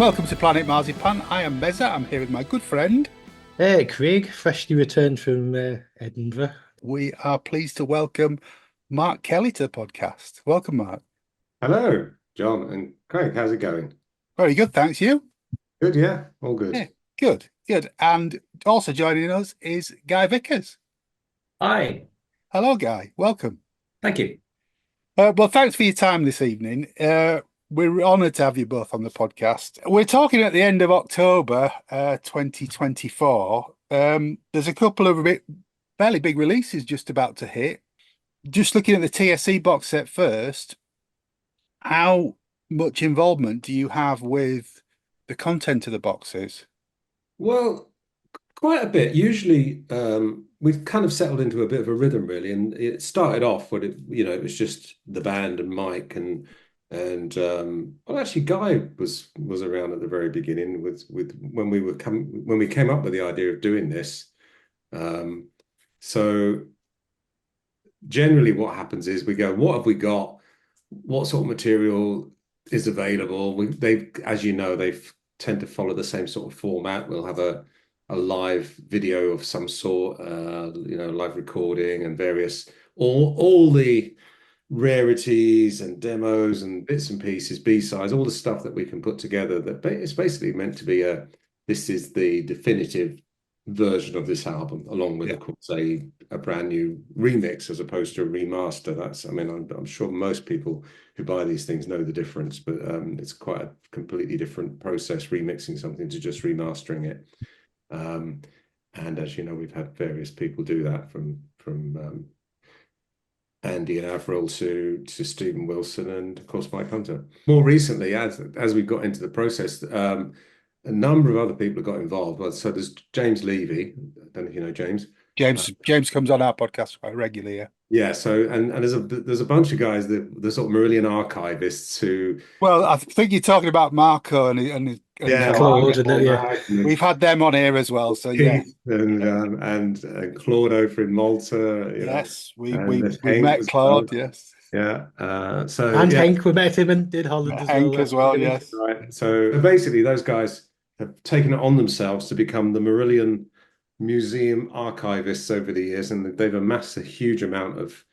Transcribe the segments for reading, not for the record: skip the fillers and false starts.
welcome to Planet Marzipan. I am Mezza. I'm here with my good friend. Hey, Craig, freshly returned from Edinburgh. We are pleased to welcome Mark Kelly to the podcast. Welcome, Mark. Hello, John and Craig. How's it going? Very good, thanks. You? Good, yeah, all good. Yeah, good, good. And also joining us is Guy Vickers. Hi, Hello, Guy. Welcome. thank you. Well, thanks for your time this evening. We're honoured to have you both on the podcast. We're talking at the end of October 2024. There's a couple of fairly big releases just about to hit. Just looking at the TSC box set first, how much involvement do you have with the content of the boxes? Well, quite a bit. Usually, we've kind of settled into a bit of a rhythm, really, and it started off when it was just the band and Mike and well, actually, Guy was around at the very beginning with when we came up with the idea of doing this. So generally, what happens is we go, what have we got? What sort of material is available? As you know, they tend to follow the same sort of format. We'll have a live video of some sort, live recording and various all the rarities and demos and bits and pieces, B-sides, all the stuff that we can put together. That it's basically meant to be this is the definitive version of this album, along with, of course, a brand new remix as opposed to a remaster. I'm sure most people who buy these things know the difference, but it's quite a completely different process remixing something to just remastering it. And as you know, we've had various people do that from Andy and Avril to Stephen Wilson and of course Mike Hunter. More recently, as we got into the process, a number of other people have got involved. So there's James Levy. I don't know if you know James. James comes on our podcast quite regularly. Yeah. Yeah. So and there's a bunch of guys, the sort of Marillion archivists who. Well, I think you're talking about Marco and Claude, we've had them on here as well. So yeah, and Claude over in Malta. Yes, we met Claude. Well. Yes. Yeah. Hank, we met him and did Holland as Hank well. as well. Yes. Right. So basically, those guys have taken it on themselves to become the Marillion Museum archivists over the years, and they've amassed a huge amount of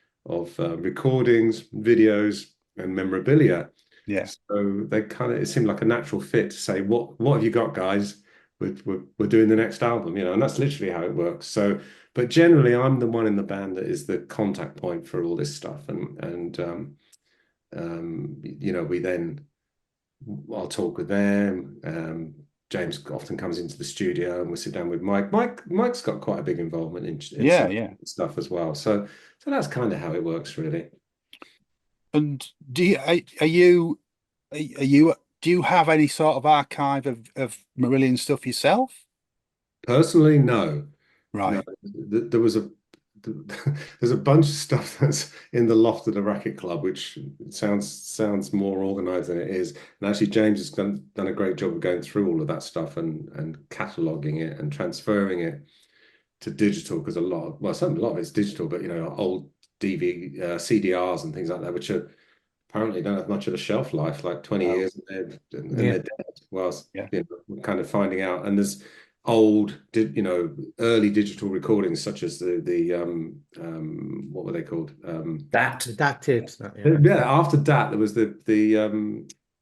recordings, videos, and memorabilia. Yeah. So it seemed like a natural fit to say, what have you got, guys? We're doing the next album, and that's literally how it works. So, but generally, I'm the one in the band that is the contact point for all this stuff, and we then I'll talk with them. James often comes into the studio and we sit down with Mike. Mike's got quite a big involvement in stuff as well. So that's kind of how it works, really. And do you have any sort of archive of Marillion stuff yourself? Personally, no. Right. No. There's a bunch of stuff that's in the loft of the Racket Club, which sounds more organized than it is. And actually, James has done a great job of going through all of that stuff and cataloging it and transferring it to digital, because a lot of it's digital, but old CDRs and things like that, which apparently don't have much of a shelf life, like 20 years, and they're dead. Whilst we're kind of finding out, and there's old, early digital recordings such as the what were they called? DAT tapes. After DAT there was the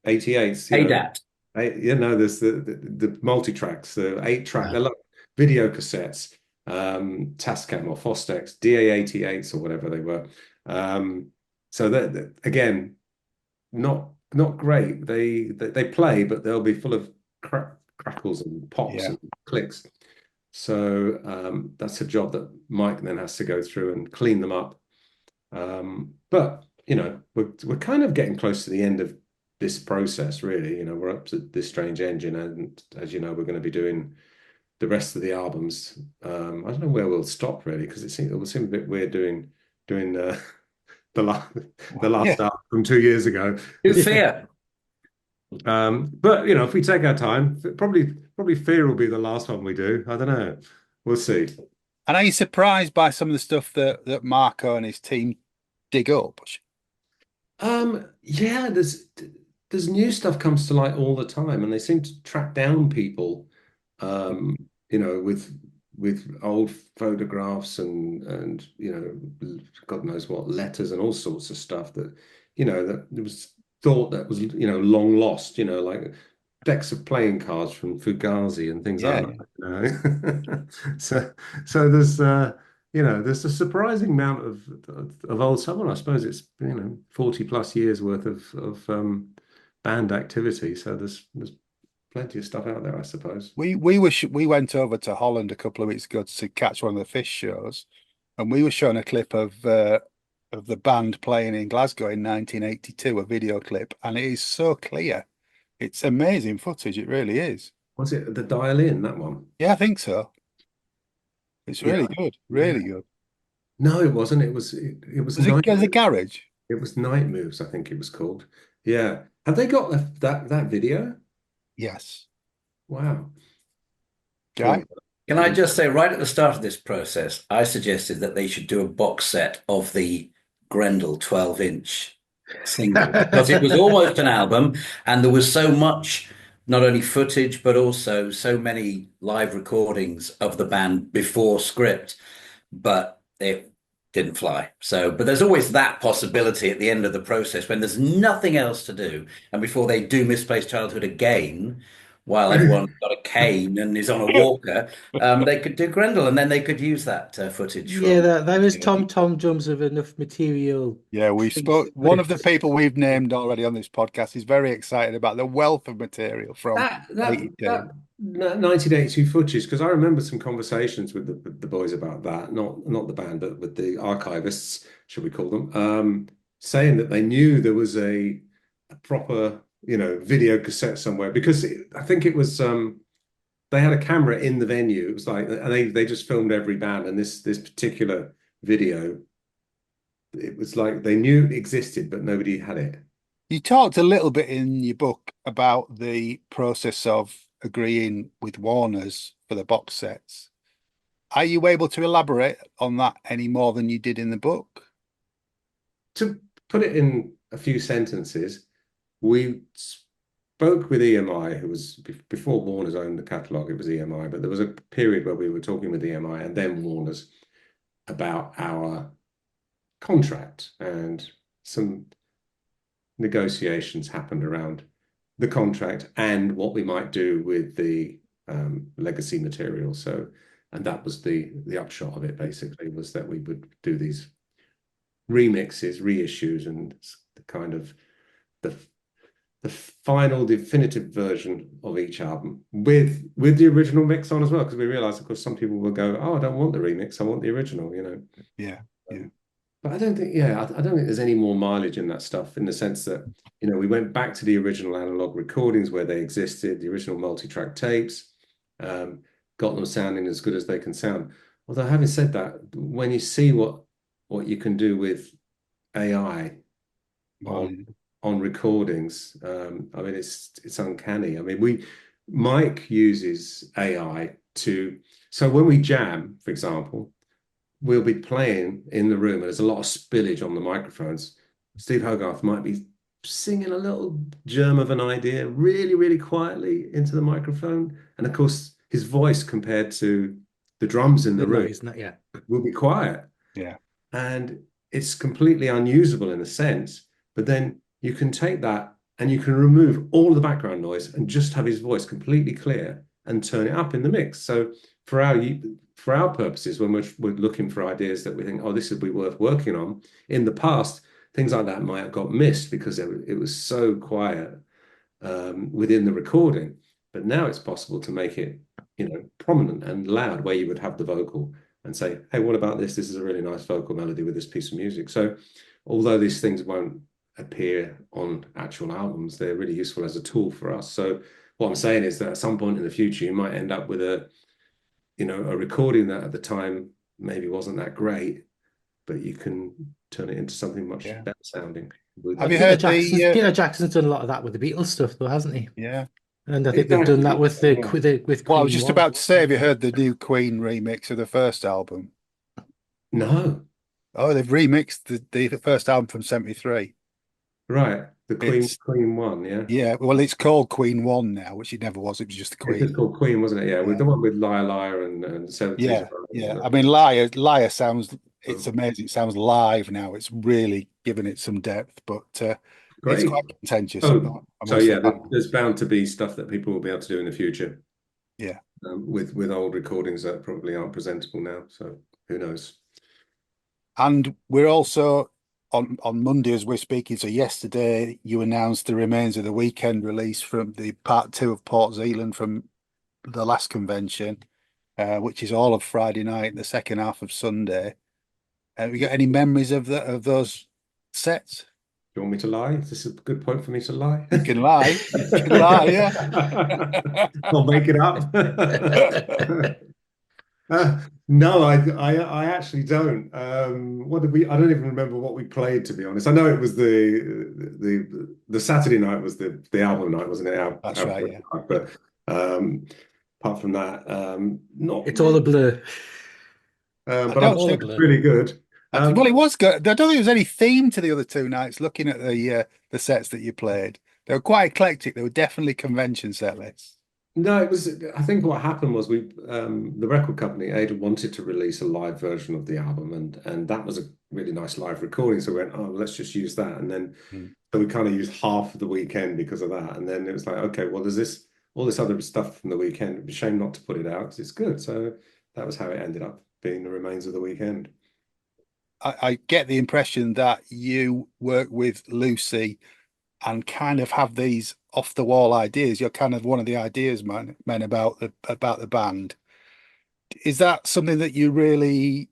88s. ADAT. There's the multi-tracks, the 8-track, they're like video cassettes, Tascam or Fostex, DA88s or whatever they were. So that again, not great. They play, but they'll be full of crackles and pops and clicks. So that's a job that Mike then has to go through and clean them up. But we're kind of getting close to the end of this process, really. We're up to This Strange Engine, and as you know, we're going to be doing the rest of the albums. I don't know where we'll stop, really, because it will seem a bit weird doing the last album from 2 years ago. It's fair. But if we take our time, probably Fear will be the last one we do. I don't know. We'll see. And are you surprised by some of the stuff that Marco and his team dig up? Yeah, there's new stuff comes to light all the time, and they seem to track down people, um, with old photographs and God knows what letters and all sorts of stuff that that it was thought that was long lost, like decks of playing cards from Fugazi and things Yeah, like that. So there's a surprising amount of old someone. I suppose it's 40 plus years worth of band activity. So there's plenty of stuff out there, I suppose. we went over to Holland a couple of weeks ago to catch one of the Fish shows, and we were shown a clip of the band playing in Glasgow in 1982, a video clip, and it is so clear. It's amazing footage. It really is. Was it the Dial In, that one? Yeah, I think so. It's Yeah, really good. yeah. Really good. No, it wasn't. It was Was Night it the Moves. garage? It was Night Moves, I think it was called. Yeah. Have they got that video? Yes. Wow. Guy? Can I just say, right at the start of this process, I suggested that they should do a box set of the Grendel 12-inch single because it was almost an album, and there was so much, not only footage, but also so many live recordings of the band before script, but it didn't fly. So, but there's always that possibility at the end of the process when there's nothing else to do, and before they do Misplaced Childhood again, while everyone's got a cane and is on a walker, they could do Grendel, and then they could use that footage Yeah, from. there is Tom drums of enough material. Yeah, we spoke. One of the people we've named already on this podcast is very excited about the wealth of material from That 82. 1982 footage, because I remember some conversations with the boys about that, not the band, but with the archivists, should we call them, saying that they knew there was a proper, video cassette somewhere because I think it was they had a camera in the venue. It was like, and they just filmed every band, and this particular video, it was like they knew it existed, but nobody had it. You talked a little bit in your book about the process of agreeing with Warner's for the box sets. Are you able to elaborate on that any more than you did in the book? To put it in a few sentences, we spoke with EMI, who was before Warner's owned the catalogue, it was EMI, but there was a period where we were talking with EMI and then Warner's about our contract, and some negotiations happened around the contract and what we might do with the legacy material. So, and that was the upshot of it, basically, was that we would do these remixes, reissues, and the kind of the final definitive version of each album with the original mix on as well, because we realized, of course, some people will go, oh, I don't want the remix, I want the original, Yeah. But I don't think there's any more mileage in that stuff, in the sense that we went back to the original analog recordings where they existed, the original multi-track tapes, got them sounding as good as they can sound. Although, having said that, when you see what you can do with AI on recordings, I mean, it's uncanny. I mean, Mike uses AI so when we jam, for example, we'll be playing in the room and there's a lot of spillage on the microphones. Steve Hogarth might be singing a little germ of an idea really, really quietly into the microphone. And of course, his voice compared to the drums in the room will be quiet. Yeah. And it's completely unusable in a sense. But then you can take that and you can remove all the background noise and just have his voice completely clear and turn it up in the mix. So for our purposes, when we're looking for ideas that we think, oh, this would be worth working on, in the past, things like that might have got missed because it was so quiet within the recording. But now it's possible to make it, prominent and loud, where you would have the vocal and say, hey, what about this? This is a really nice vocal melody with this piece of music. So although these things won't appear on actual albums, they're really useful as a tool for us. So what I'm saying is that at some point in the future, you might end up with a recording that at the time maybe wasn't that great, but you can turn it into something much better sounding. Have you heard Peter Jackson's done a lot of that with the Beatles stuff, though, hasn't he? Yeah. And I think they've done that with Queen. Well, I was just about to say, have you heard the new Queen remix of the first album? No. Oh, they've remixed the first album from '73. Right. The It's Queen one, yeah. yeah, well, it's called Queen One now, which it never was. It was just the It's just Queen. called Queen, wasn't it? Yeah, with Yeah, the one with Liar Liar and Seven Seas of yeah, Rhye, yeah. wasn't I it? mean, Liar sounds. It's Oh, amazing. It sounds live now. It's really giving it some depth, but it's great. quite contentious. Oh, I so must yeah, admit. there's bound to be stuff that people will be able to do in the future, Yeah. with old recordings that probably aren't presentable now. So who knows? And we're also on Monday as we're speaking. So yesterday you announced the remains of the weekend release from the part two of Port Zealand from the last convention, which is all of Friday night, the second half of Sunday. Have you got any memories of those sets? Do you want me to lie? Is this a good point for me to lie? You can lie. You can lie, yeah. I'll make it up. No, I actually don't. What did we? I don't even remember what we played, to be honest. I know it was the Saturday night was the album night, wasn't it? That's right, yeah. Night, but apart from that, not It's all really. a blur. I But I'm don't All sure a it's blur. really good. well, it was good. I don't think there was any theme to the other two nights. Looking at the sets that you played, they were quite eclectic. They were definitely convention set lists. No, it was. I think what happened was the record company Ada wanted to release a live version of the album, and that was a really nice live recording. So we went, oh, let's just use that, and then Mm. so we kind of used half of the weekend because of that, and then it was like, okay, well, there's all this other stuff from the weekend. It'd be a shame not to put it out 'cause it's good. So that was how it ended up being the remains of the weekend. I get the impression that you work with Lucy and kind of have these off the wall ideas. You're kind of one of the ideas men about the band. Is that something that you're really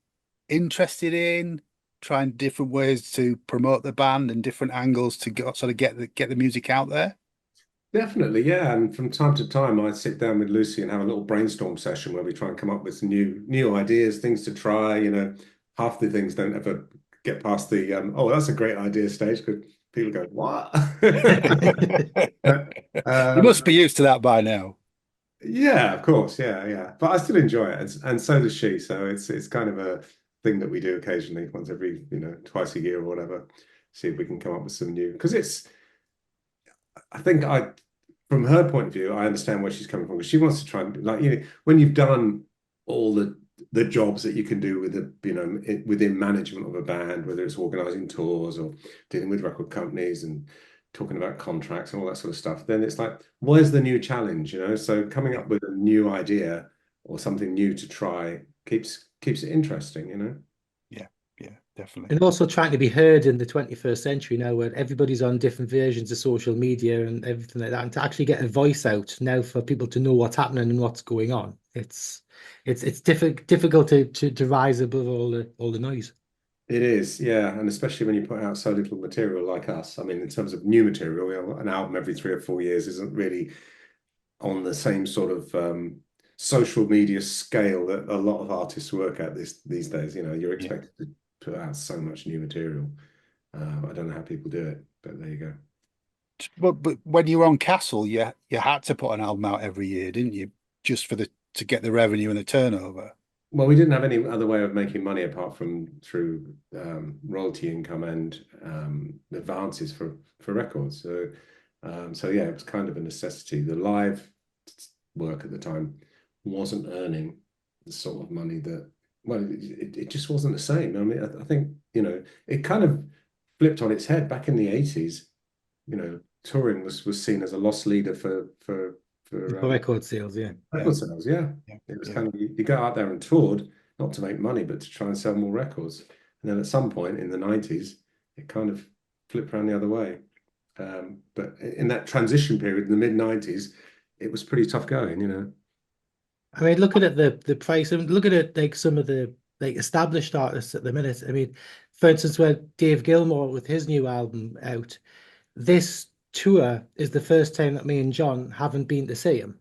interested in? Trying different ways to promote the band and different angles to sort of get the music out there? Definitely, yeah. And from time to time, I sit down with Lucy and have a little brainstorm session where we try and come up with some new ideas, things to try. Half the things don't ever get past the oh, that's a great idea stage because people go, what? But, You must be used to that by now. yeah, of course, yeah, yeah. But I still enjoy it, and so does she. So it's kind of a thing that we do occasionally, once every twice a year or whatever. See if we can come up with some new because it's. I think from her point of view, I understand where she's coming from because she wants to try and like when you've done all the jobs that you can do with within management of a band, whether it's organizing tours or dealing with record companies and talking about contracts and all that sort of stuff, then it's like, where's the new challenge? So coming up with a new idea or something new to try keeps it interesting. Yeah, yeah, definitely. And also trying to be heard in the 21st century now, where everybody's on different versions of social media and everything like that, and to actually get a voice out now for people to know what's happening and what's going on, it's difficult to rise above all the noise. It is, yeah, and especially when you put out so little material like us. I mean, in terms of new material, an album every 3 or 4 years isn't really on the same sort of social media scale that a lot of artists work at these days. You're Yeah. expected to put out so much new material. I don't know how people do it, but there you go. But when you were on Castle, you had to put an album out every year, didn't you? Just to get the revenue and the turnover. Well, we didn't have any other way of making money apart from through royalty income and advances for records. So yeah, it was kind of a necessity. The live work at the time wasn't earning the sort of money that, well, it just wasn't the same. I mean, I think, it kind of flipped on its head back in the 80s. Touring was seen as a loss leader for Record sales, yeah. record sales. Yeah. Yeah, It was yeah. kind of, you go out there and toured, not to make money, but to try and sell more records. And then at some point in the 90s, it kind of flipped around the other way. But in that transition period in the mid 90s, it was pretty tough going. I mean, looking at the price, and looking at like some of the like established artists at the minute. I mean, for instance, where Dave Gilmour with his new album out, this tour is the first time that me and John haven't been to see him.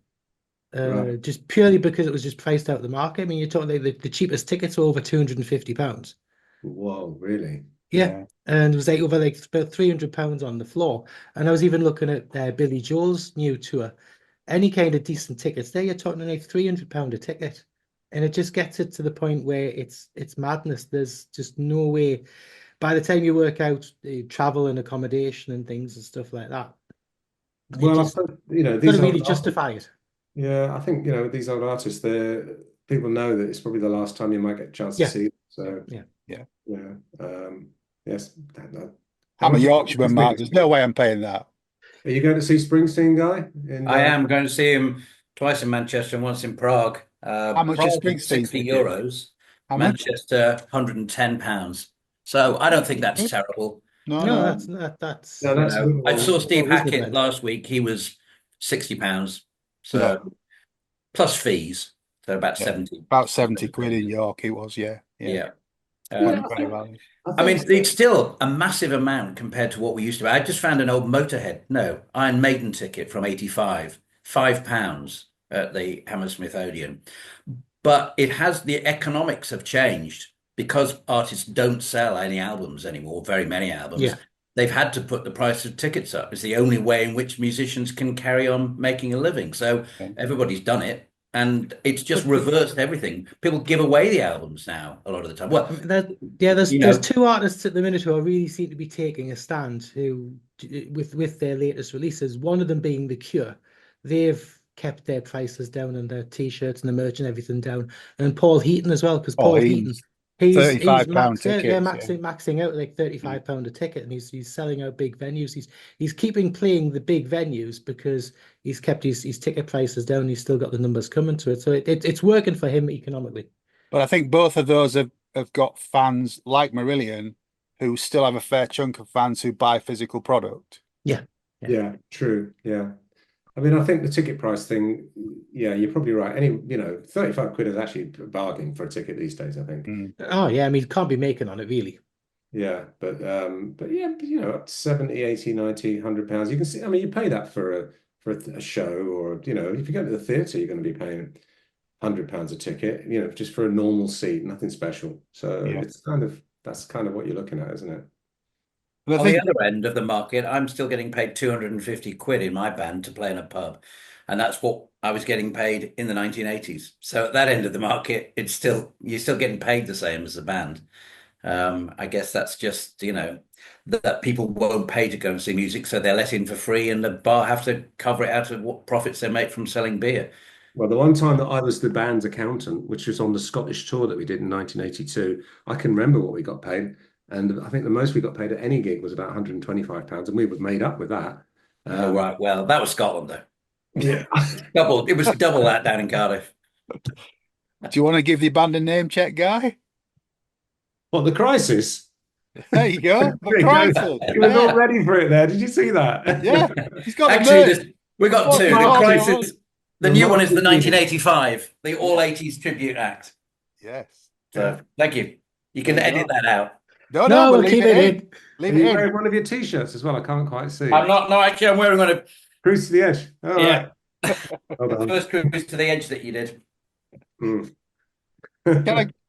Right. Just purely because it was just priced out of the market. I mean, you're talking like the cheapest tickets were over £250. Whoa, really? Yeah, Yeah. and it was like over like about £300 on the floor. And I was even looking at Billy Joel's new tour. Any kind of decent tickets there, you're talking like £300 a ticket, and it just gets it to the point where it's madness. There's just no way. by the time you work out travel and accommodation and things and stuff like that, Well, I just suppose, got these to really old justify it. yeah, I think, these old artists, people know that it's probably the last time you might get a chance to Yeah. see them. So, Yeah. Yeah. yeah, yes. I'm a Are Yorkshireman, Mark. There's no way I'm paying that. you going to see Springsteen, Guy? I am going to see him twice in Manchester and once in Prague. How much is Prague, Springsteen 60 ticket? euros. How much? Manchester, £110. So I don't think that's terrible. No, No, no. that's not. That's No, that's a bit I more. saw Steve reasonable. Hackett last week. He was £60. So Yeah. plus fees. So about Yeah. 70. About 70 quid in York it was, yeah. Yeah. Yeah, Quite very valid. I mean, it's still a massive amount compared to what we used to. I just found an old Motorhead, no, Iron Maiden ticket from 85, £5 at the Hammersmith Odeon. But it has, the economics have changed because artists don't sell any albums anymore, very many albums. Yeah. They've had to put the price of tickets up. It's the only way in which musicians can carry on making a living. So Yeah. everybody's done it. And it's just reversed everything. People give away the albums now a lot of the time. Well, there's two artists at the minute who really seem to be taking a stand who with their latest releases. One of them being The Cure. They've kept their prices down and their t-shirts and the merch and everything down. And Paul Heaton as well, because Paul Heaton, he's £35 tickets. they're maxing out like £35 a ticket, and he's selling out big venues. He's keeping playing the big venues because he's kept his ticket prices down. He's still got the numbers coming to it, so it's working for him economically. But I think both of those have got fans like Marillion who still have a fair chunk of fans who buy physical product. Yeah, true. Yeah. I mean, I think the ticket price thing, yeah, you're probably right. 35 quid is actually a bargain for a ticket these days, I think. Oh yeah, I mean, you can't be making on it really. Yeah, but yeah, up to 70, 80, 90, £100. You can see, I mean, you pay that for a show, or if you go to the theatre, you're going to be paying £100 a ticket, just for a normal seat, nothing special. So that's kind of what you're looking at, isn't it? On the other end of the market, I'm still getting paid 250 quid in my band to play in a pub. And that's what I was getting paid in the 1980s. So at that end of the market, you're still getting paid the same as the band. I guess that's just, that people won't pay to go and see music, so they're let in for free, and the bar have to cover it out of what profits they make from selling beer. Well, the one time that I was the band's accountant, which was on the Scottish tour that we did in 1982, I can remember what we got paid. And I think the most we got paid at any gig was about £125, and we were made up with that. Oh, right. Well, that was Scotland, though. Yeah. It was double that down in Cardiff. Do you want to give the band a name check, Guy? What, The Crisis? There you go. The Crisis. He was all ready for it there. Did you see that? Yeah. He's got Actually, we got two. The Crisis. The new one is the 1985, the All 80s Tribute Act. Yes. So, thank you. You can edit that out. No, we'll keep it in. Leave it in. Wearing one of your t-shirts as well. I can't quite see. I'm not. No, actually, I'm wearing one of. Cruise to the Edge. Oh, yeah. Right. The first cruise to the edge that you did.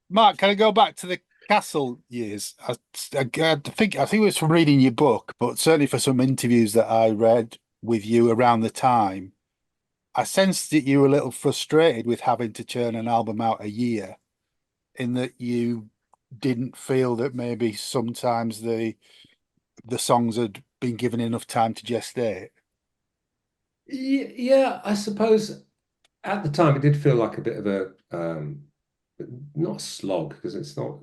Mark, can I go back to the Castle years? I think it was from reading your book, but certainly for some interviews that I read with you around the time, I sensed that you were a little frustrated with having to churn an album out a year, in that you didn't feel that maybe sometimes the songs had been given enough time to gestate. Yeah, I suppose at the time it did feel like a bit of a not a slog, because it's not,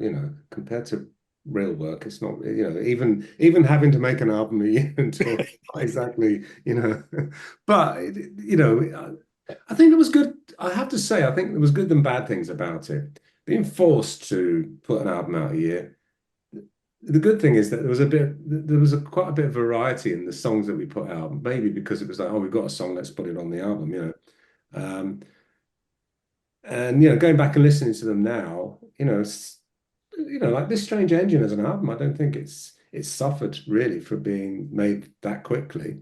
compared to real work, it's not, even having to make an album a year until exactly, but I think it was good. I have to say, I think there was good and bad things about it. Being forced to put an album out a year. The good thing is that there was quite a bit of variety in the songs that we put out. Maybe because it was like, oh, we've got a song, let's put it on the album, and going back and listening to them now, like This Strange Engine as an album, I don't think it's suffered really for being made that quickly.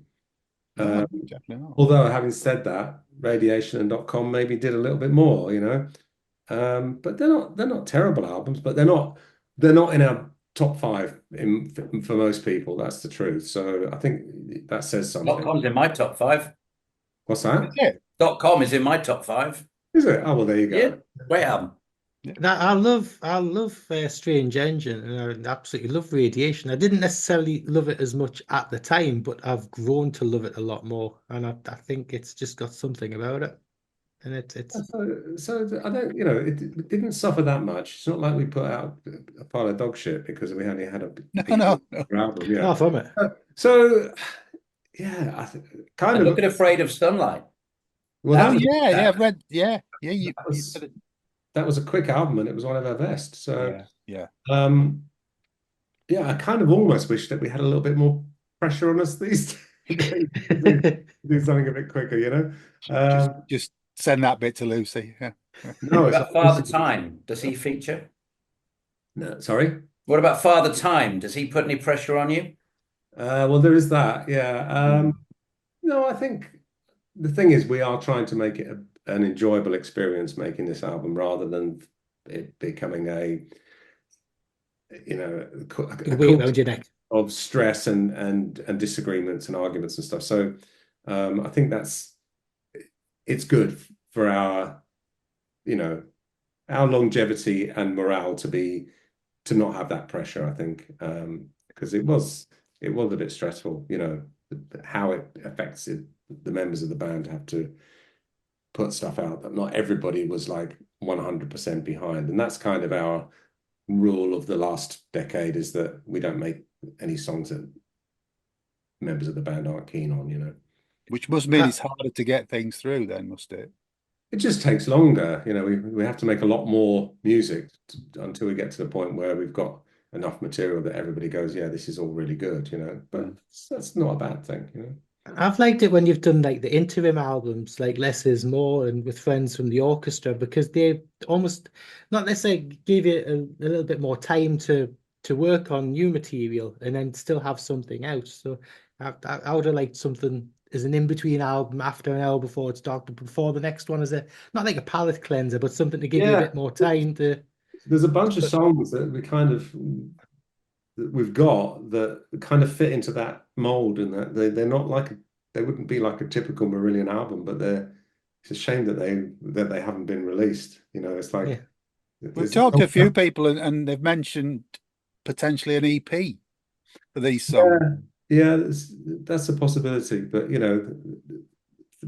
Definitely not. Although having said that, Radiation and .com maybe did a little bit more, but they're not terrible albums, but they're not in our top 5 for most people. That's the truth. So I think that says something. .com's in my top 5. What's that? Yeah. .com is in my top 5. Is it? Oh, well, there you go. Yeah, great album. I love Strange Engine, and I absolutely love Radiation. I didn't necessarily love it as much at the time, but I've grown to love it a lot more, and I think it's just got something about it, and it's So I don't, it didn't suffer that much. It's not like we put out a pile of dog shit because we only had a No, piece no, of no. album. Yeah. far from it. So yeah, kind And of. look at Afraid of Sunlight. Well, Oh that was yeah, yeah. that. I've read. Yeah, yeah. that You was said it. that was a quick album, and it was one of our best. So Yeah, yeah. um, yeah, I kind of almost wish that we had a little bit more pressure on us these days to do something a bit quicker. Just send that bit to Lucy. Yeah. No, What it's about Father Time? Does he feature? no, sorry. What about Father Time? Does he put any pressure on you? Well, there is that. Yeah. No, I think the thing is, we are trying to make it an enjoyable experience making this album rather than it becoming a The weight around your neck. of stress and disagreements and arguments and stuff. So I think it's good for our longevity and morale to not have that pressure, I think, because it was a bit stressful, how it affects the members of the band have to put stuff out that not everybody was like 100% behind. And that's kind of our rule of the last decade, is that we don't make any songs that members of the band aren't keen on. Which must mean it's harder to get things through then, must it? It just takes longer. We have to make a lot more music until we get to the point where we've got enough material that everybody goes, yeah, this is all really good, but that's not a bad thing. I've liked it when you've done like the interim albums, like Less Is More and with friends from the orchestra, because they almost not necessarily give you a little bit more time to work on new material and then still have something out. So I would have liked something as an in-between album after an hour before it's dark, before the next one, as a not like a palate cleanser, but something to give you a Yeah, bit more time to. there's a bunch of songs that we've got that kind of fit into that mold, and that they're not they wouldn't be like a typical Marillion album, but it's a shame that they haven't been released. It's like Yeah. We've talked to a few people and they've mentioned potentially an EP for these songs. Yeah, that's a possibility, but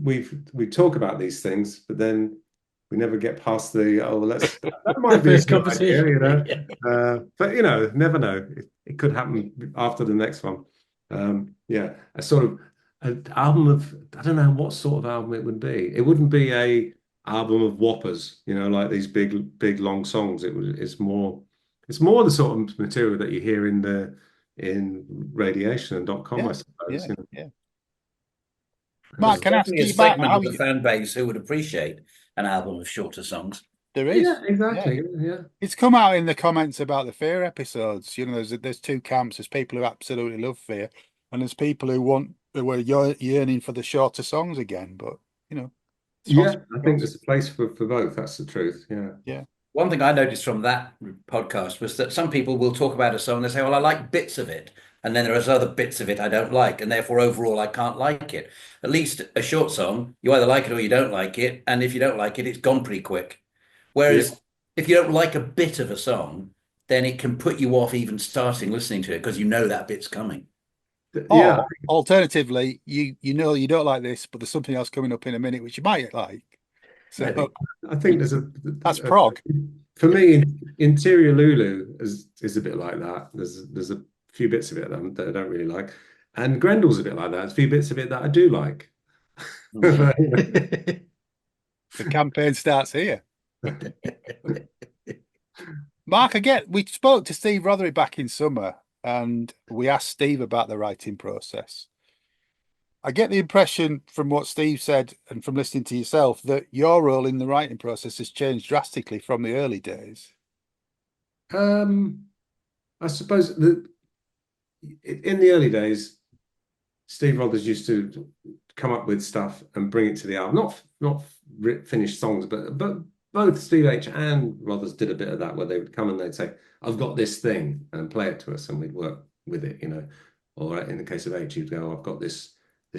we talk about these things, but then we never get past that might be a First good conversation. idea, but never know. It could happen after the next one. Yeah, a sort of an album of, I don't know what sort of album it would be. It wouldn't be a album of whoppers, like these big long songs. It's more the sort of material that you hear in Radiation and .com, Yeah, I suppose. yeah. There's Mark, can I ask certainly a you about segment how of the fan base who would appreciate an album of shorter songs. there is? Yeah, exactly. Yeah. It's come out in the comments about the Fear episodes. There's two camps. There's people who absolutely love Fear, and there's people who are yearning for the shorter songs again. But Yeah, I think there's a place for both. That's the truth. Yeah. Yeah. One thing I noticed from that podcast was that some people will talk about a song and they say, well, I like bits of it. And then there are other bits of it I don't like. And therefore, overall, I can't like it. At least a short song, you either like it or you don't like it. And if you don't like it, it's gone pretty quick. Whereas if you don't like a bit of a song, then it can put you off even starting listening to it because you know that bit's coming. Yeah. Or alternatively, you don't like this, but there's something else coming up in a minute which you might like. So Maybe. I think that's Prog. For me, Interior Lulu is a bit like that. There's a few bits of it that I don't really like, and Grendel's a bit like that. There's a few bits of it that I do like. The campaign starts here. Mark, we spoke to Steve Rothery back in summer, and we asked Steve about the writing process. I get the impression from what Steve said and from listening to yourself that your role in the writing process has changed drastically from the early days. I suppose in the early days, Steve Rothers used to come up with stuff and bring it to the album. Not finished songs, but both Steve H and Rothers did a bit of that, where they would come and they'd say, "I've got this thing," and play it to us, and we'd work with it, Or in the case of H, he'd go, "I've got this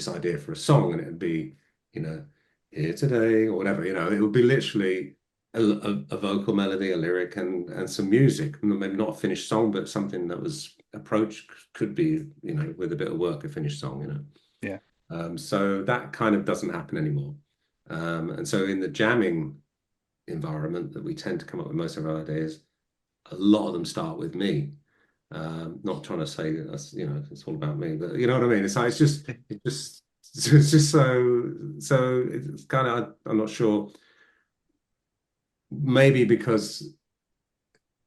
idea for a song," and it would be, "Here Today," or whatever. It would be literally a vocal melody, a lyric, and some music. Maybe not a finished song, but something that was approached, could be, with a bit of work, a finished song. Yeah. So that kind of doesn't happen anymore. And so in the jamming environment that we tend to come up with most of our ideas, a lot of them start with me. Not trying to say that's, it's all about me, but you know what I mean? It's just so it's kind of, I'm not sure, maybe because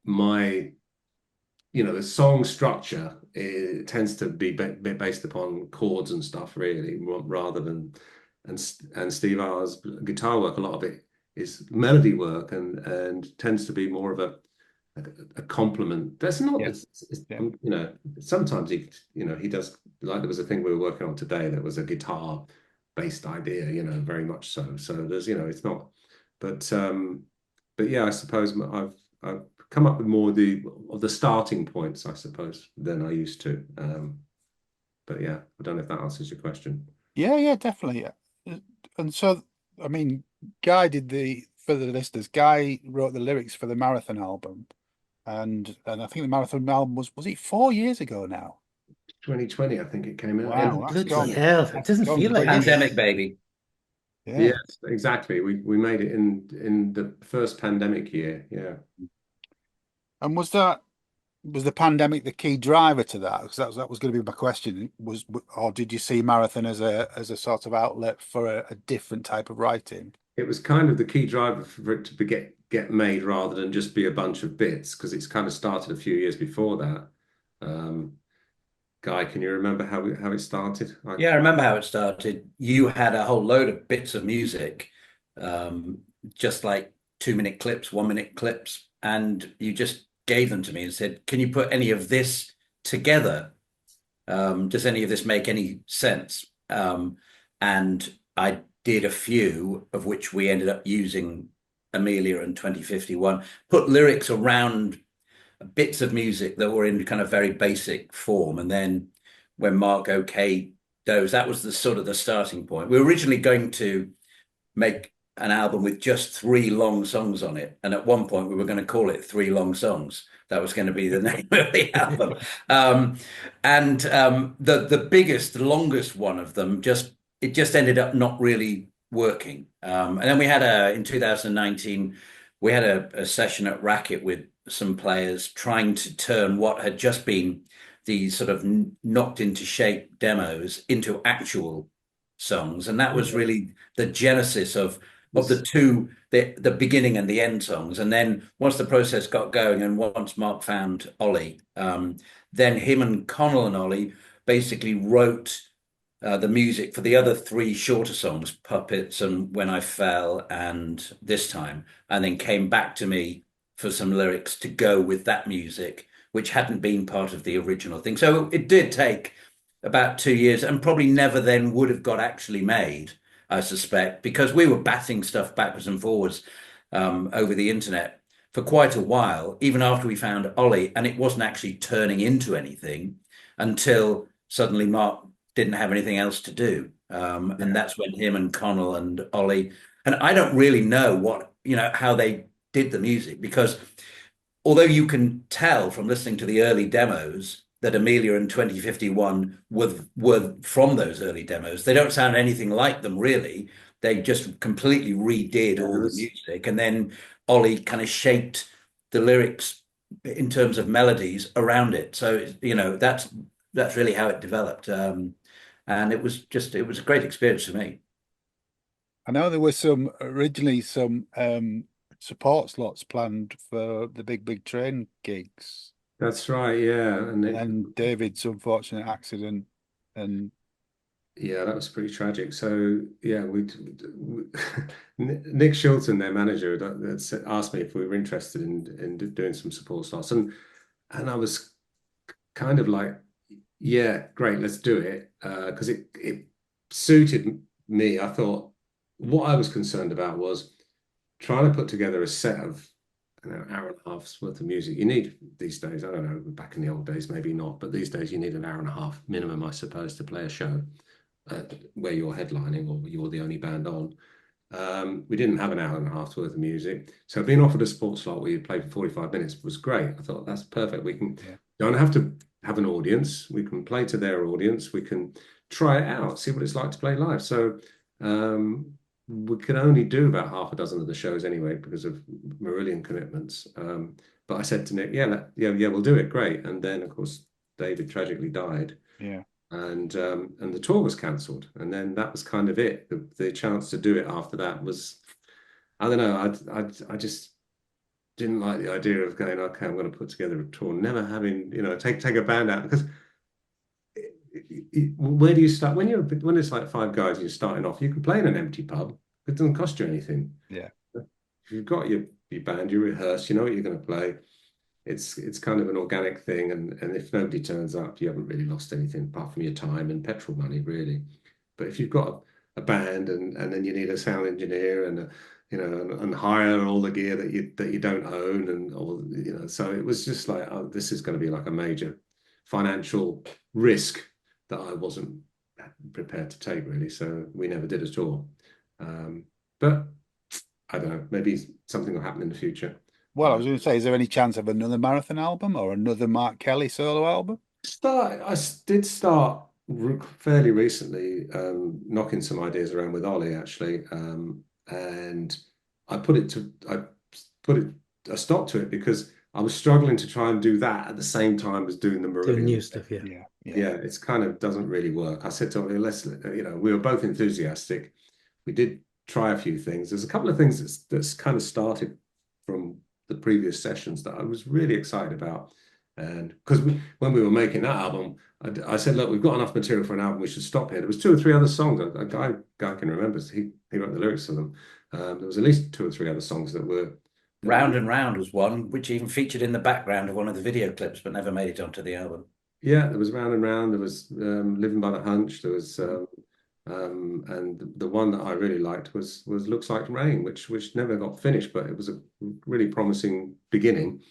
my, the song structure, it tends to be based upon chords and stuff, really, rather than, and Steve R's guitar work, a lot of it is melody work, and tends to be more of a compliment. That's not, sometimes he does, like there was a thing we were working on today that was a guitar based idea, very much so. So there's, it's not, but yeah, I suppose I've come up with more of the starting points, I suppose, than I used to. But yeah, I don't know if that answers your question. Yeah, definitely. And so, I mean, Guy for the listeners, Guy wrote the lyrics for the Marathon album. And I think the Marathon album was it 4 years ago now? 2020, I think it came out. Wow, Yeah. Bloody hell. It doesn't feel like pandemic, baby. Yeah. Yes, exactly. We made it in the first pandemic year. Yeah. And was the pandemic the key driver to that? Because that was going to be my question. Or did you see Marathon as a sort of outlet for a different type of writing? It was kind of the key driver for it to get made, rather than just be a bunch of bits, because it's kind of started a few years before that. Guy, can you remember how it started? Yeah, I remember how it started. You had a whole load of bits of music, just like 2-minute clips, 1-minute clips, and you just gave them to me and said, "Can you put any of this together? Does any of this make any sense?" And I did a few, of which we ended up using Amelia and 2051, put lyrics around bits of music that were in kind of very basic form. And then when Mark okayed those, that was the sort of the starting point. We were originally going to make an album with just 3 long songs on it. And at one point we were going to call it 3 Long Songs. That was going to be the name of the album. The biggest, the longest one of them, it just ended up not really working. And then we had in 2019, we had a session at Racket with some players trying to turn what had just been these sort of knocked into shape demos into actual songs. And that was really the genesis of the two, the beginning and the end songs. And then once the process got going, and once Mark found Ollie, then him and Connell and Ollie basically wrote the music for the other 3 shorter songs, Puppets and When I Fell and This Time, and then came back to me for some lyrics to go with that music, which hadn't been part of the original thing. So it did take about 2 years, and probably never then would have got actually made, I suspect, because we were batting stuff backwards and forwards over the internet for quite a while, even after we found Ollie, and it wasn't actually turning into anything until suddenly Mark didn't have anything else to do. And that's when him and Connell and Ollie, and I don't really know how they did the music, because although you can tell from listening to the early demos that Amelia and 2051 were from those early demos, they don't sound anything like them, really. They just completely redid all the music, and then Ollie kind of shaped the lyrics in terms of melodies around it. So that's really how it developed, and it was a great experience for me. I know there was originally some support slots planned for the Big Train gigs. That's right, yeah. And David's unfortunate accident, and yeah, that was pretty tragic. So yeah, Nick Shilton, their manager, that asked me if we were interested in doing some support slots, and I was kind of like, yeah, great, let's do it, because it suited me. I thought what I was concerned about was trying to put together a set of an hour and a half's worth of music. You need these days, I don't know, back in the old days, maybe not, but these days you need an hour and a half minimum, I suppose, to play a show where you're headlining or you're the only band on. We didn't have an hour and a half's worth of music. So being offered a support slot where you play for 45 minutes was great. I thought that's perfect. We can don't have to have an audience. We can play to their audience. We can try it out, see what it's like to play live. So we could only do about half a dozen of the shows anyway because of Marillion commitments. But I said to Nick, yeah, we'll do it. Great. And then, of course, David tragically died. Yeah. And the tour was cancelled. And then that was kind of it. The chance to do it after that was, I don't know, I just didn't like the idea of going, okay, I'm going to put together a tour, never having, take a band out, because where do you start when it's like five guys and you're starting off? You can play in an empty pub. It doesn't cost you anything. Yeah. If you've got your band, you rehearse, you know what you're going to play. It's kind of an organic thing, and if nobody turns up, you haven't really lost anything apart from your time and petrol money, really. But if you've got a band and then you need a sound engineer and hire all the gear that you don't own, and so it was just like, oh, this is going to be like a major financial risk that I wasn't prepared to take, really. So we never did at all. But I don't know, maybe something will happen in the future. Well, I was going to say, is there any chance of another Marathon album or another Mark Kelly solo album? I did start fairly recently, knocking some ideas around with Ollie, actually, and I put a stop to it because I was struggling to try and do that at the same time as doing the Marillion. Doing new stuff, Yeah. It's kind of doesn't really work. I said to him, we were both enthusiastic. We did try a few things. There's a couple of things that's kind of started from the previous sessions that I was really excited about. And because when we were making that album, I said, look, we've got enough material for an album. We should stop here. There was 2 or 3 other songs. A guy can remember. He wrote the lyrics to them. There was at least 2 or 3 other songs that were. Round and Round was one, which even featured in the background of one of the video clips, but never made it onto the album. Yeah, there was Round and Round. There was Living by the Hunch. There was, and the one that I really liked was Looks Like Rain, which never got finished, but it was a really promising beginning.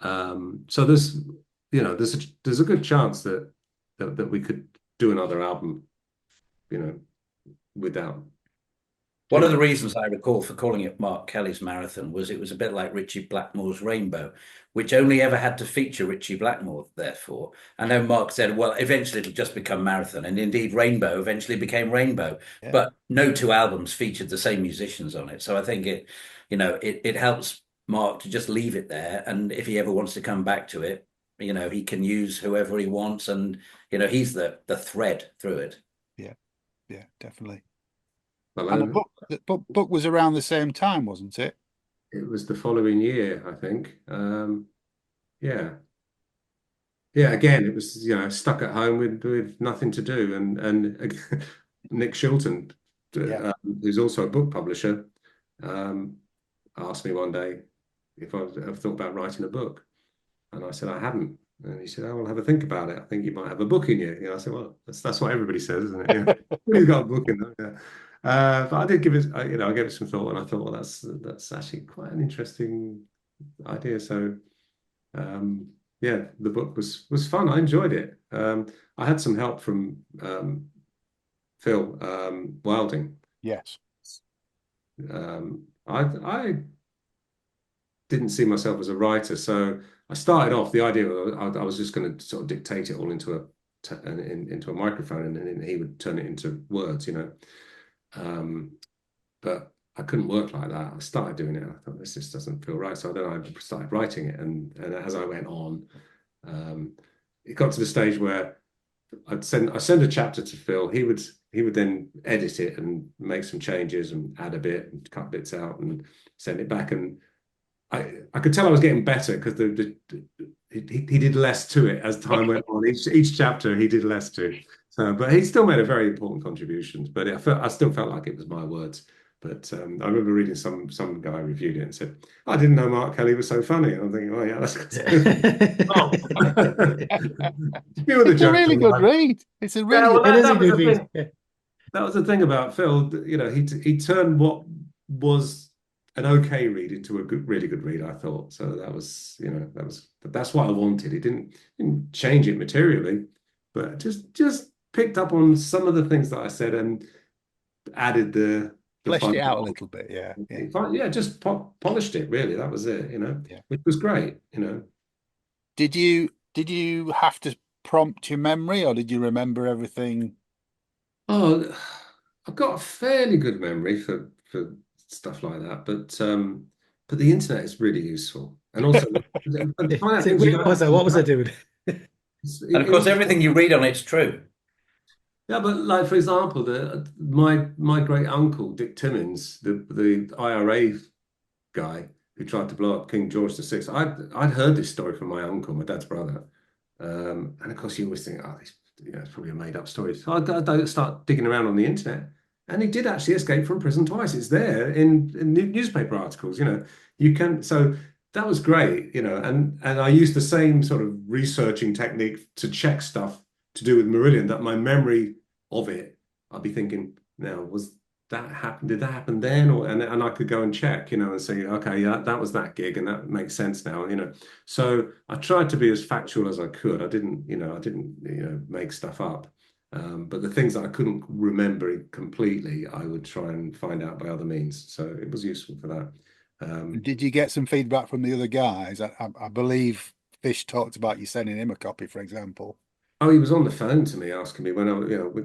So there's a good chance that we could do another album, without. One of the reasons I recall for calling it Mark Kelly's Marathon was it was a bit like Ritchie Blackmore's Rainbow, which only ever had to feature Ritchie Blackmore, therefore. I know Mark said, well, eventually it'll just become Marathon, and indeed Rainbow eventually became Rainbow, but no 2 albums featured the same musicians on it. So I think it helps Mark to just leave it there, and if he ever wants to come back to it, he can use whoever he wants, and he's the thread through it. Yeah, definitely. And the book was around the same time, wasn't it? It was the following year, I think. Again, it was stuck at home with nothing to do, and Nick Shilton, who's also a book publisher, asked me one day if I've thought about writing a book, and I said I hadn't. And he said, "Oh, well, have a think about it. I think you might have a book in you." I said, "Well, that's what everybody says, isn't it? He's got a book in there." Yeah. But I did give it, I gave it some thought, and I thought, well, that's actually quite an interesting idea. So, the book was fun. I enjoyed it. I had some help from Phil Wilding. Yes. I didn't see myself as a writer, so I started off the idea I was just going to sort of dictate it all into a microphone, and then he would turn it into words, but I couldn't work like that. I started doing it. I thought this just doesn't feel right. So then I started writing it, and as I went on, it got to the stage where I send a chapter to Phil. He would then edit it and make some changes and add a bit and cut bits out and send it back. And I could tell I was getting better because he did less to it as time went on. Each chapter he did less to. So, but he still made a very important contribution. But I still felt like it was my words. But I remember reading some guy reviewed it and said, "I didn't know Mark Kelly was so funny." And I'm thinking, "Oh yeah, that's good." It's a really good read. It's a really it is a good read. That was the thing about Phil. He turned what was an okay read into a really good read, I thought. So that's what I wanted. He didn't change it materially, but just picked up on some of the things that I said and added the Fleshed it out a little bit, yeah. Yeah, just polished it, really. That was it, Yeah. which was great, Did you have to prompt your memory, or did you remember everything? Oh, I've got a fairly good memory for stuff like that, but the internet is really useful, and also and find out things you don't What was I doing? And of course, everything you read on it's true. Yeah, but like for example, my great uncle Dick Timmins, the IRA guy who tried to blow up King George VI. I'd heard this story from my uncle, my dad's brother, and of course you always think, oh, it's probably a made up story. So I start digging around on the internet, and he did actually escape from prison twice. It's there in newspaper articles. You can. So that was great, and I used the same sort of researching technique to check stuff to do with Marillion, that my memory of it, I'll be thinking, now, was that happen? Did that happen then? And I could go and check, and say, okay, yeah, that was that gig, and that makes sense now, So I tried to be as factual as I could. I didn't make stuff up. But the things that I couldn't remember completely, I would try and find out by other means. So it was useful for that. Did you get some feedback from the other guys? I believe Fish talked about you sending him a copy, for example. Oh, he was on the phone to me asking me when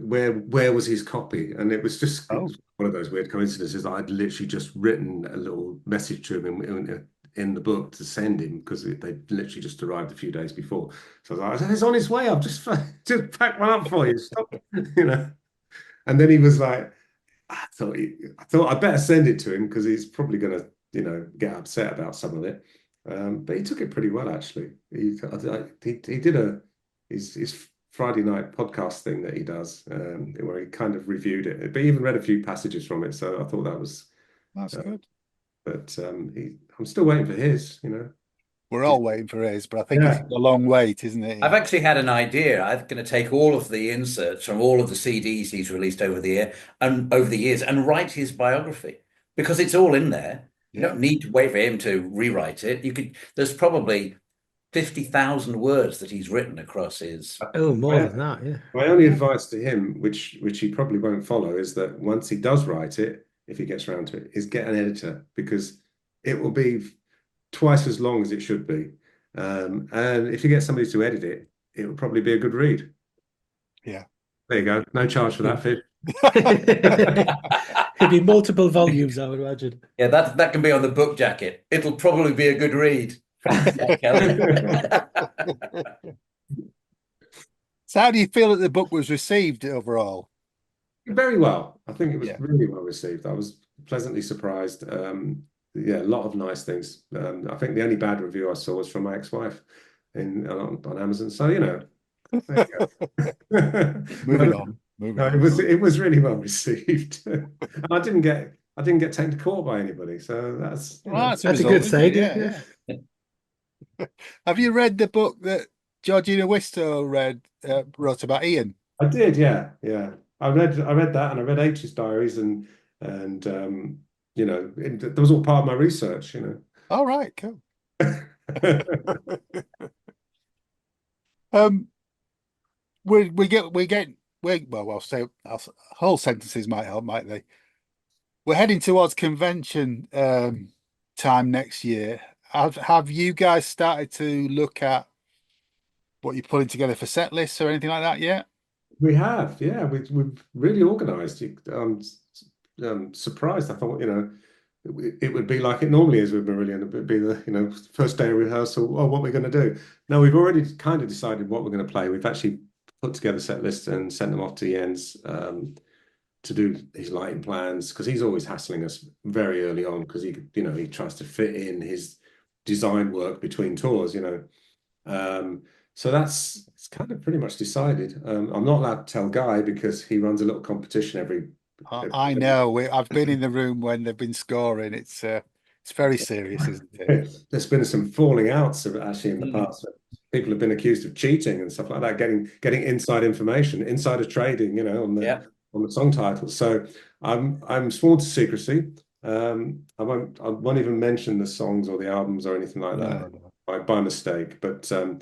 where was his copy, and it was just it was one of those weird coincidences. I'd literally just written a little message to him in the book to send him because they literally just arrived a few days before. So I was like, "It's on its way. I've just packed one up for you." Stop, And then he was like, I thought I better send it to him because he's probably going to get upset about some of it. But he took it pretty well, actually. He did his Friday night podcast thing that he does, where he kind of reviewed it, but he even read a few passages from it. So I thought That's good. But I'm still waiting for his. We're all waiting for his, but I think it's a long wait, isn't it? I've actually had an idea. I'm going to take all of the inserts from all of the CDs he's released over the years and write his biography because it's all in there. You don't need to wait for him to rewrite it. There's probably 50,000 words that he's written across his. Oh, more than that, yeah. My only advice to him, which he probably won't follow, is that once he does write it, if he gets around to it, is get an editor because it will be twice as long as it should be. And if you get somebody to edit it, it will probably be a good read. Yeah. There you go. No charge for that, Fib. It'd be multiple volumes, I would imagine. Yeah, that can be on the book jacket. It'll probably be a good read. So how do you feel that the book was received overall? Very well. I think it was really well received. I was pleasantly surprised. A lot of nice things. I think the only bad review I saw was from my ex-wife on Amazon. So there you go. Moving on. It was really well received. And I didn't get taken to court by anybody. So that's that's a good sign. Yeah. Have you read the book that Georgina Wistow wrote about Ian? I did, yeah. I read that, and I read H's diaries, and that was all part of my research. All right, cool. I'll say whole sentences might help, might they? We're heading towards convention time next year. Have you guys started to look at what you're putting together for set lists or anything like that yet? We have, yeah. We've really organised. Surprised. I thought, it would be like it normally is with Marillion. It would be the first day of rehearsal. Oh, what we're going to do. No, we've already kind of decided what we're going to play. We've actually put together set lists and sent them off to Jens to do his lighting plans because he's always hassling us very early on because he tries to fit in his design work between tours. So it's kind of pretty much decided. I'm not allowed to tell Guy because he runs a little competition every. I know. I've been in the room when they've been scoring. It's very serious, isn't it? There's been some falling outs actually in the past. People have been accused of cheating and stuff like that, getting inside information, insider trading, on the song titles. So I'm sworn to secrecy. I won't even mention the songs or the albums or anything like that by mistake. But I'm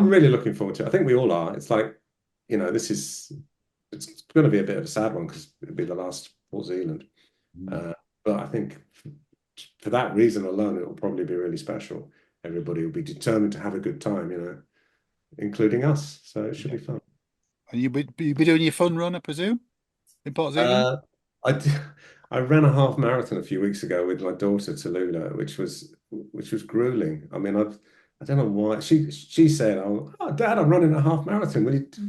really looking forward to it. I think we all are. It's like, it's going to be a bit of a sad one because it'll be the last Port Zealand. But I think for that reason alone, it will probably be really special. Everybody will be determined to have a good time, including us. So it should be fun. And you'll be doing your fun run, I presume, in Port Zealand? I did, I ran a half marathon a few weeks ago with my daughter Tallulah, which was grueling. I mean, I don't know why she said, "Oh, Dad, I'm running a half marathon.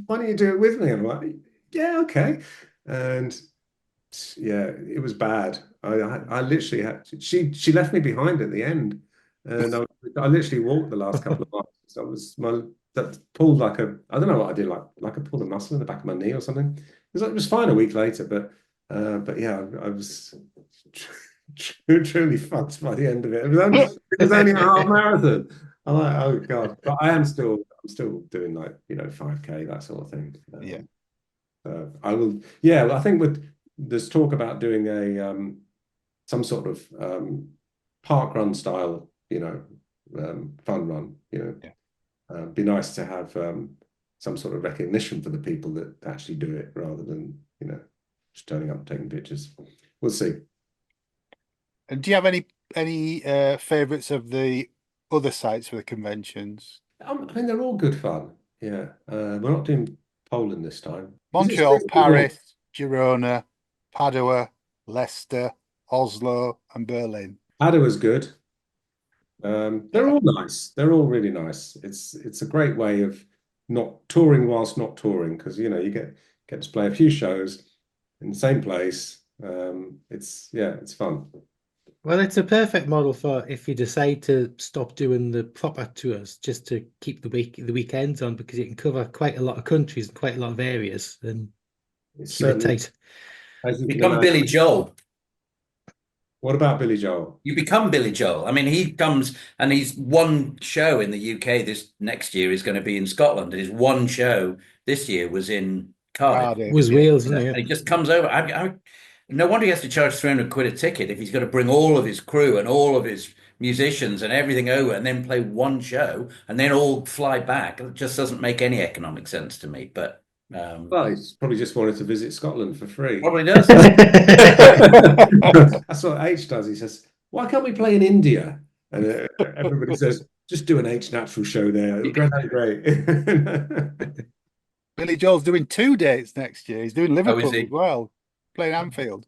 Why don't you do it with me?" And I'm like, "Yeah, okay." And yeah, it was bad. I literally had she left me behind at the end, and I literally walked the last couple of miles. So that pulled like I don't know what I did, like I pulled a muscle in the back of my knee or something. It was fine a week later, but yeah, I was truly fucked by the end of it. It was only a half marathon. I'm like, oh God. But I'm still doing 5K, that sort of thing. Yeah. I will, yeah, I think there's talk about doing some sort of park run style, fun run, Yeah. Be nice to have some sort of recognition for the people that actually do it rather than, just turning up and taking pictures. We'll see. And do you have any favorites of the other sites for the conventions? I mean, they're all good fun. Yeah. We're not doing Poland this time. Montreal, Paris, Girona, Padua, Leicester, Oslo, and Berlin. Padua's good. They're all nice. They're all really nice. It's a great way of not touring whilst not touring, because you get to play a few shows in the same place. It's fun. Well, it's a perfect model for if you decide to stop doing the proper tours, just to keep the weekends on, because you can cover quite a lot of countries and quite a lot of areas and keep it tight. As you can Become imagine. Billy Joel. What about Billy Joel? You become Billy Joel. I mean, he comes and he's one show in the UK. This next year is going to be in Scotland, and his one show this year was in Cardiff. It was Wales, isn't it? And he just comes over. No wonder he has to charge 300 quid a ticket if he's got to bring all of his crew and all of his musicians and everything over and then play one show and then all fly back. It just doesn't make any economic sense to me. But Well, he's probably just wanted to visit Scotland for free. probably does. That's what H does. He says, "Why can't we play in India?" And everybody says, "Just do an H natural show there. It'll be great." Billy Joel's doing 2 dates next year. He's doing Liverpool he? as well, playing Anfield.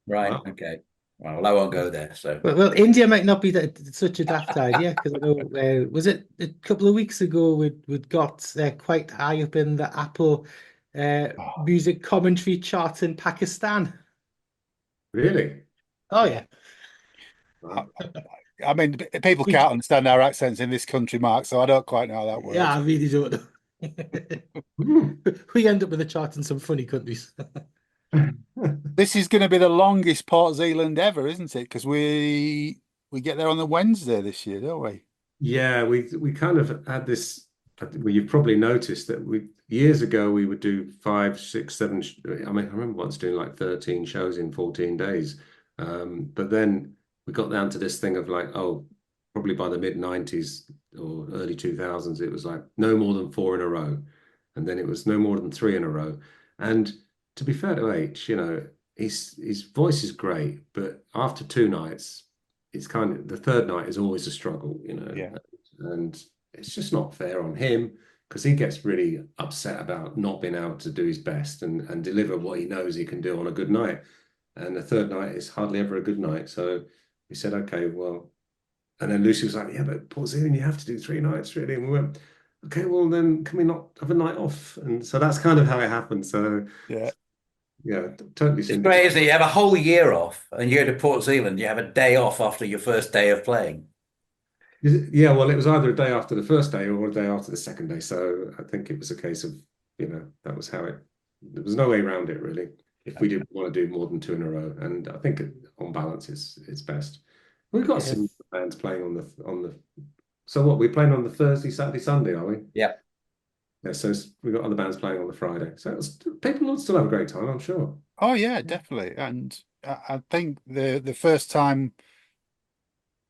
Right. Wow. Okay. Well, I won't go there. So Well, India might not be such a daft idea, because I know was it a couple of weeks ago we'd got quite high up in the Apple music commentary chart in Pakistan. Really? Oh yeah. Wow. I mean, people can't understand our accents in this country, Mark, so I don't quite know how that works. Yeah, I really don't know. We end up with a chart in some funny countries. This is going to be the longest Port Zealand ever, isn't it? Because we get there on the Wednesday this year, don't we? Yeah, we kind of had this. Well, you've probably noticed that years ago we would do 5, 6, 7. I mean, I remember once doing like 13 shows in 14 days. But then we got down to this thing of like, probably by the mid-90s or early 2000s, it was like no more than 4 in a row, and then it was no more than 3 in a row. And to be fair to H, his voice is great, but after 2 nights, it's kind of the third night is always a struggle, Yeah. And it's just not fair on him, because he gets really upset about not being able to do his best and deliver what he knows he can do on a good night. And the third night is hardly ever a good night. So we said, okay, well, and then Lucy was like, yeah, but Port Zealand, you have to do 3 nights, really. And we went, okay, well, then can we not have a night off? And so that's kind of how it happened. So yeah, totally. it's great, isn't it? You have a whole year off, and you go to Port Zealand. You have a day off after your first day of playing. Yeah, well, it was either a day after the first day or a day after the second day. So I think it was a case of, that was how there was no way around it, really, if we didn't want to do more than 2 in a row. And I think on balance, it's best. We've got some bands playing on the. So what, we're playing on the Thursday, Saturday, Sunday, are we? Yeah. Yeah, so we've got other bands playing on the Friday. So people will still have a great time, I'm sure. Oh yeah, definitely. And I think the first time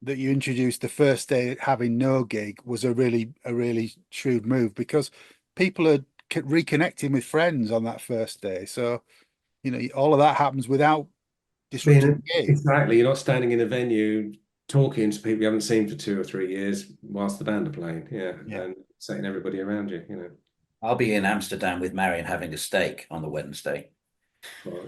that you introduced the first day having no gig was a really shrewd move, because people are reconnecting with friends on that first day. So all of that happens without disrupting the game. Exactly. You're not standing in a venue talking to people you haven't seen for 2 or 3 years whilst the band are playing. Yeah. And setting everybody around you, you know. I'll be in Amsterdam with Marion having a steak on the Wednesday. Well,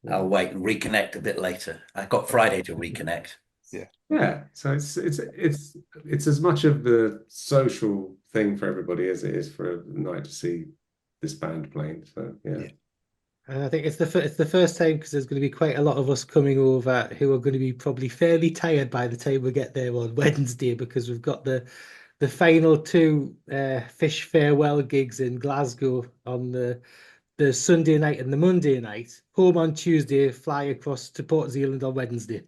I'll wait and reconnect a bit later. I've got Friday to reconnect. Yeah. So it's as much of the social thing for everybody as it is for a night to see this band playing. So yeah. And I think it's the first time, because there's going to be quite a lot of us coming over who are going to be probably fairly tired by the time we get there on Wednesday, because we've got the final two Fish farewell gigs in Glasgow on the Sunday night and the Monday night. Home on Tuesday, fly across to Port Zealand on Wednesday.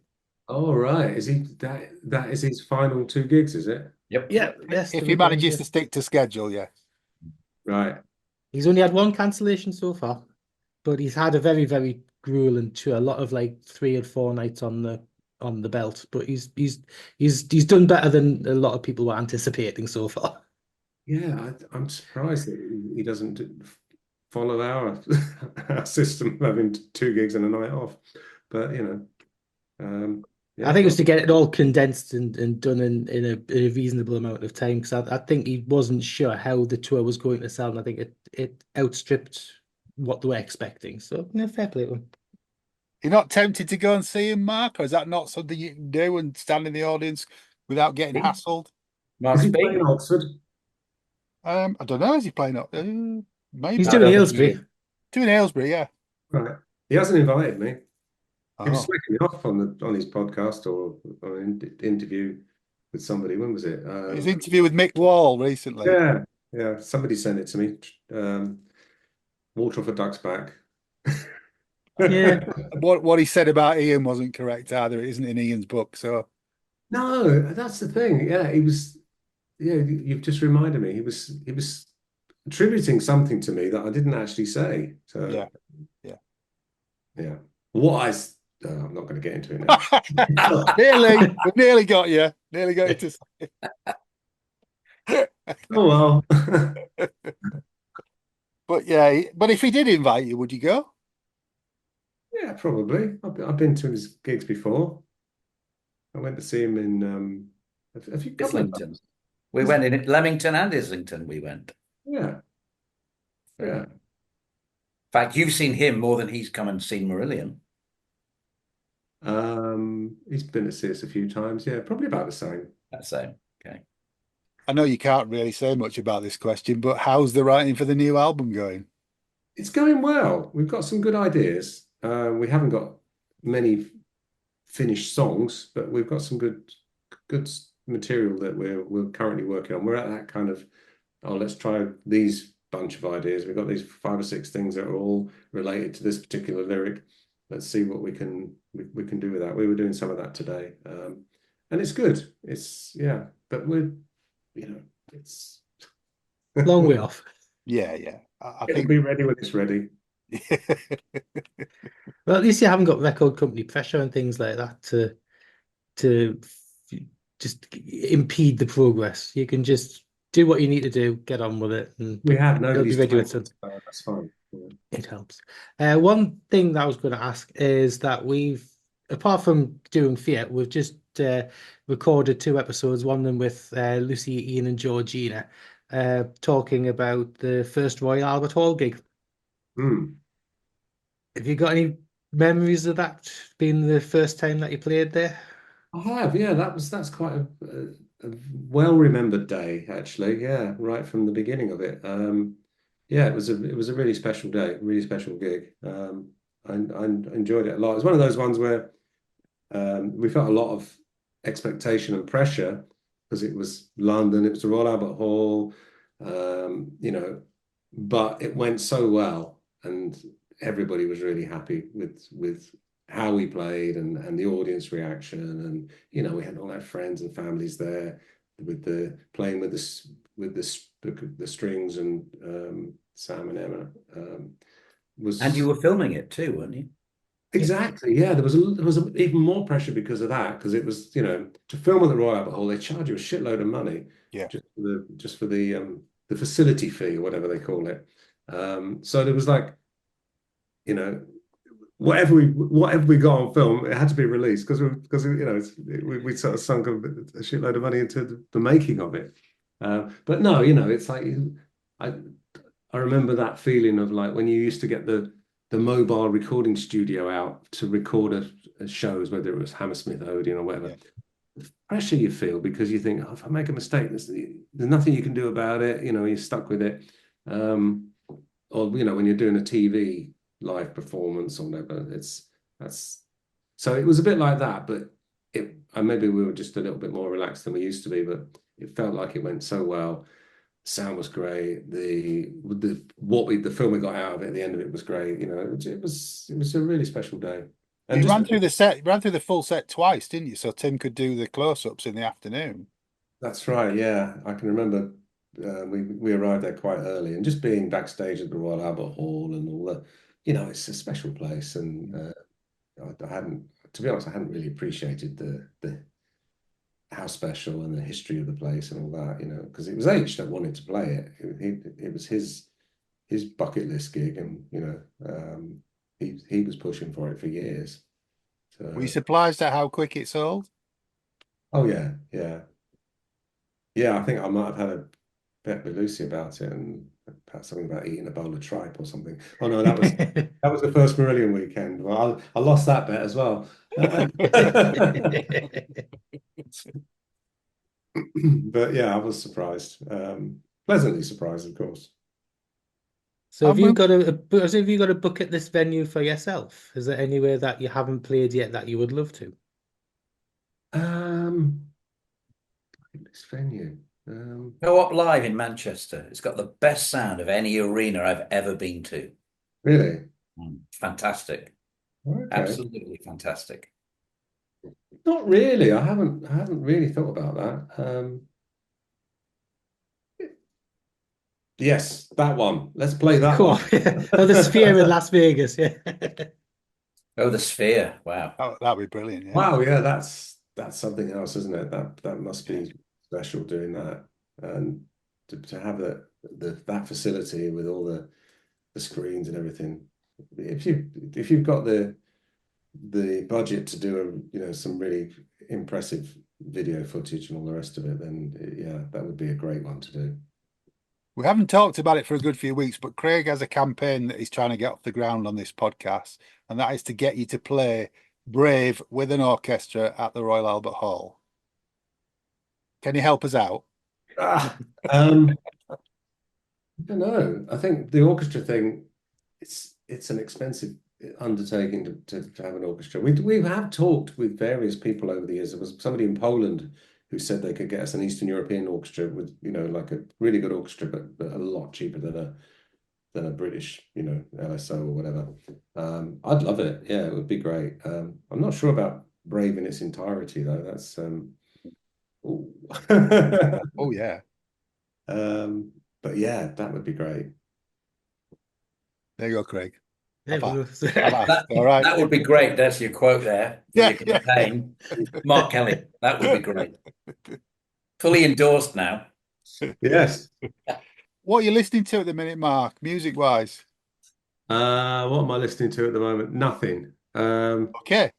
Oh, right. Is he that is his final 2 gigs, is it? Yep. Yeah, yes. If he manages to stick to schedule, yeah. Right. He's only had one cancellation so far, but he's had a very, very grueling tour. A lot of like 3 and 4 nights on the belt. But he's done better than a lot of people were anticipating so far. Yeah, I'm surprised that he doesn't follow our system of having 2 gigs and a night off. But I think it was to get it all condensed and done in a reasonable amount of time, because I think he wasn't sure how the tour was going to sell, and I think it outstripped what they were expecting. So fair play to him. You're not tempted to go and see him, Mark, or is that not something you can do and stand in the audience without getting hassled? Is he playing Oxford? I don't know. Is he playing up? Maybe He's doing Aylesbury. Doing Aylesbury, yeah. Right. He hasn't invited me. Oh. He was slagging me off on his podcast or an interview with somebody. When was it? His interview with Mick Wall recently. Yeah. Somebody sent it to me. Water off a duck's back. Yeah. What he said about Ian wasn't correct either. It isn't in Ian's book, so. No, that's the thing. Yeah, he was. Yeah, you've just reminded me. He was attributing something to me that I didn't actually say. So Yeah. I'm not going to get into it now. We've nearly got you. Nearly got you to say. Oh well. But if he did invite you, would you go? Yeah, probably. I've been to his gigs before. I went to see him in a few couple of Islington. We went in Leamington and Islington. We went. Yeah. In fact, you've seen him more than he's come and seen Marillion. He's been to see us a few times. Yeah, probably about the same. That's so. Okay. I know you can't really say much about this question, but how's the writing for the new album going? It's going well. We've got some good ideas. We haven't got many finished songs, but we've got some good material that we're currently working on. We're at that kind of, let's try these bunch of ideas. We've got these 5 or 6 things that are all related to this particular lyric. Let's see what we can do with that. We were doing some of that today, and it's good. But it's Long way off. Yeah. I it'll think be ready when it's ready. Well, at least you haven't got record company pressure and things like that to just impede the progress. You can just do what you need to do, get on with it, and We have it'll be nobody's ready with time, it. so that's fine. Yeah. It helps. One thing that I was going to ask is that apart from doing Fiat, we've just recorded 2 episodes, one of them with Lucy, Ian, and Georgina, talking about the first Royal Albert Hall gig. Have you got any memories of that being the first time that you played there? I have, yeah. That's quite a well-remembered day, actually. Yeah, right from the beginning of it. Yeah, it was a really special day, really special gig. I enjoyed it a lot. It was one of those ones where we felt a lot of expectation and pressure because it was London, it was the Royal Albert Hall, but it went so well, and everybody was really happy with how we played and the audience reaction, and we had all our friends and families there with the playing with the strings, and Sam and Emma And you were filming it too, weren't you? Exactly, yeah. There was even more pressure because of that, because it was, to film at the Royal Albert Hall, they charge you a shitload of money, just for the facility fee or whatever they call it. So there was like, whatever we got on film, it had to be released because you know we sort of sunk a shitload of money into the making of it. But no, you know, it's like I I remember that feeling of like when you used to get the mobile recording studio out to record a shows, whether it was Hammersmith Odeon or whatever. Yeah. The pressure you feel because you think, oh, if I make a mistake, there's nothing you can do about it. You know, you're stuck with it. Or you know, when you're doing a TV live performance or whatever, that's so it was a bit like that, but maybe we were just a little bit more relaxed than we used to be, but it felt like it went so well. Sound was great. The film we got out of it at the end of it was great. You know, it was a really special day. And You ran through the full set twice, didn't you? So Tim could do the close-ups in the afternoon. That's right. Yeah, I can remember we arrived there quite early, and just being backstage at the Royal Albert Hall and all that. You know, it's a special place, and I hadn't, to be honest, I hadn't really appreciated the how special and the history of the place and all that, you know, because it was H that wanted to play it. It was his bucket list gig, and you know, he was pushing for it for years. So, Were you surprised at how quick it sold? oh yeah, yeah, yeah. I think I might have had a bet with Lucy about it, and perhaps something about eating a bowl of tripe or something. Oh no, that was the first Marillion weekend. Well, I lost that bet as well. But yeah, I was surprised. Pleasantly surprised, of course. So have you got a book at this venue for yourself? Is there anywhere that you haven't played yet that you would love to? This venue. Go Up Live in Manchester. It's got the best sound of any arena I've ever been to. Really? Fantastic. Okay. Absolutely fantastic. Not really. I haven't really thought about that. Yes, that one. Let's play that Cool. one. Oh, the Sphere in Las Vegas, yeah. Oh, the Sphere. Wow. Oh, that'd be brilliant. Yeah. Wow, yeah, that's something else, isn't it? That must be special doing that, and to have that facility with all the screens and everything. If you've got the budget to do some really impressive video footage and all the rest of it, then yeah, that would be a great one to do. We haven't talked about it for a good few weeks, but Craig has a campaign that he's trying to get off the ground on this podcast, and that is to get you to play Brave with an orchestra at the Royal Albert Hall. Can you help us out? I don't know. I think the orchestra thing, it's an expensive undertaking to have an orchestra. We have talked with various people over the years. There was somebody in Poland who said they could get us an Eastern European orchestra with, you know, like a really good orchestra, but a lot cheaper than a British, you know, LSO or whatever. I'd love it. Yeah, it would be great. I'm not sure about Brave in its entirety though. That's Oh yeah. But yeah, that would be great. There you go, Craig. There we go. All right. That would be great. That's your quote there. For Yeah, your campaign. Mark Kelly. That would be great. Fully endorsed now. Yes. What are you listening to at the minute, Mark, music-wise? What am I listening to at the moment? Nothing. Okay.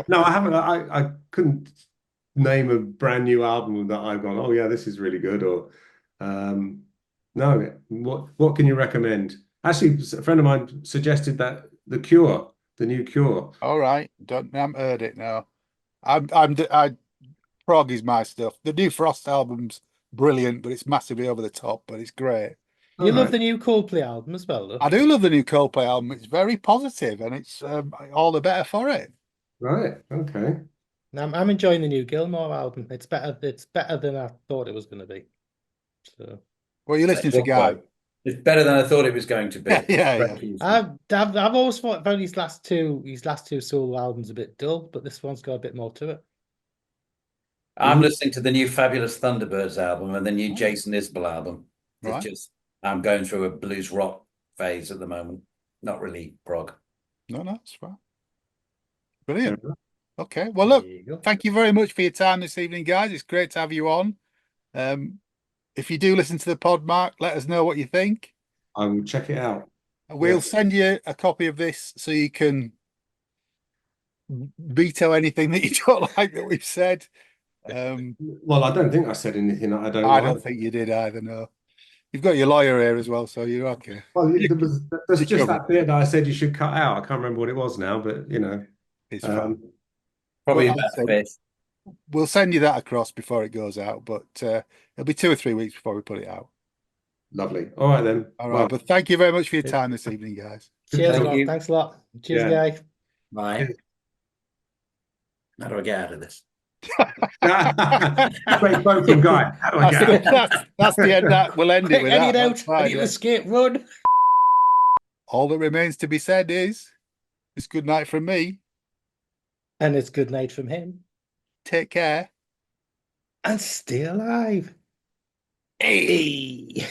No, I haven't. I couldn't name a brand new album that I've gone, oh yeah, this is really good. Or no. What can you recommend? Actually, a friend of mine suggested that The Cure, the new Cure. All right. I haven't heard it now. Prog is my stuff. The new Frost album's brilliant, but it's massively over the top, but it's great. You love the new Coldplay album as well, though. I do love the new Coldplay album. It's very positive, and it's all the better for it. Right. Okay. I'm enjoying the new Gilmour album. It's better. It's better than I thought it was going to be. So, well, you're listening to Guy. It's better than I thought it was going to be. Yeah. I've always found his last two solo albums a bit dull, but this one's got a bit more to it. I'm listening to the new Fabulous Thunderbirds album and the new Jason Isbell album. Right. I'm going through a blues rock phase at the moment. Not really prog. No, it's fine. Brilliant. Okay. Well, look, thank you very much for your time this evening, guys. It's great to have you on. If you do listen to the pod, Mark, let us know what you think. I will check it out. We'll send you a copy of this so you can veto anything that you don't like that we've said. Well, I don't think I said anything that I don't I like. don't think you did either, no. You've got your lawyer here as well, so you're okay. Well, there's You're just covered. that bit that I said you should cut out. I can't remember what it was now, but you know, It's fine. Probably Well, about so fifth. we'll send you that across before it goes out, but it'll be 2 or 3 weeks before we put it out. lovely. All right then. All right, Well, but thank you very much for your time this evening, guys. Cheers, Thank lot. you. Thanks a lot. Cheers, Yeah. guy. Bye. How do I get out of this? great quote from Guy. How do I get out? That's the end. We'll end it Quick, with I that. need That's out. fine, I need to yeah. escape. Run. All that remains to be said is it's good night from me. And it's good night from him. Take care. And stay alive. Hey.